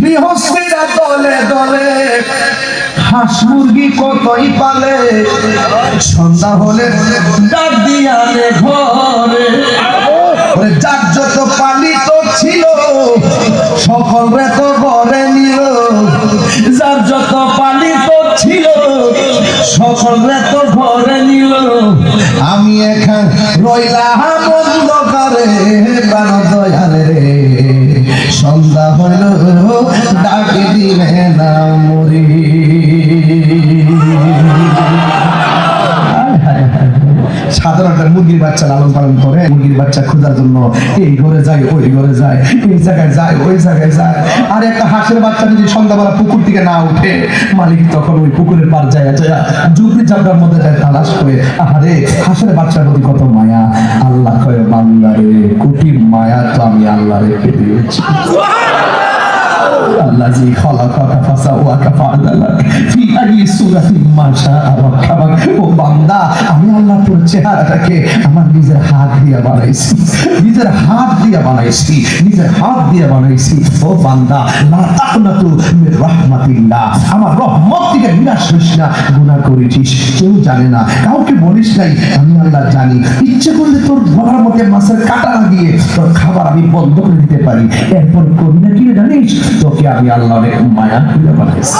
গৃহস্থীরা দলে দলে হাঁস মুরগি কতই পালে, সন্ধ্যা হলে ডাক দিয়া আনে ঘরে। যার যত পালিত ছিল সকলে তো ঘরে নিল, যার যত পালিত ছিল সকলে তো ঘরে নিল। আমি এখান রইলাম অন্ধকারে প্রাণ দয়ালে রে, সন্ধ্যা হইল ডাকে দিলে না মরি। সাধারণত মুরগির বাচ্চা লালন পালন করে, মুরগির বাচ্চা খোঁজার জন্য এই ঘরে যায় ওই ঘরে যায়, এই জায়গায় যায় ওই জায়গায় যায়। আর একটা হাঁসের বাচ্চা যদি সন্ধ্যাবেলা পুকুর থেকে না উঠে, মালিক তখন ওই পুকুরের পার যায় যায় ঝুপড়ি ঝাপড়ার মধ্যে যায় তালাশ করে। আহারে হাঁসের বাচ্চার প্রতি কত মায়া। আল্লাহ কয় বান্দারে কোটি মায়া তো আমি আল্লাহ রেখে দিয়েছি। আল্লাযী খালাকাকা ফাসাওয়াকা ফাআদালাক ফি আইয়ি সূরাতিন মা শাআ রাক্কাবাক। ও বান্দা, আমি আল্লাহ তোর চেহারাটাকে আমার নিজের হাত দিয়ে বানাইছি, নিজের হাত দিয়ে বানাইছি, নিজের হাত দিয়ে বানাইছি। ও বান্দা, লা তাকনাতু মির রাহমাতিল্লাহ, আমার রহমত থেকে নিরাশ হইস না। গুনাহ করেছিস কেউ জানে না, কাউকে বলিস নাই, আমি আল্লাহ জানি। ইচ্ছে করলে তোর গলার মধ্যে মাছের কাঁটা লাগিয়ে তোর খাবার আমি বন্ধ করে দিতে পারি। এরপর করি না কি জানিস, তোকে আমি আল্লাহর মায়া করে বানাইছি।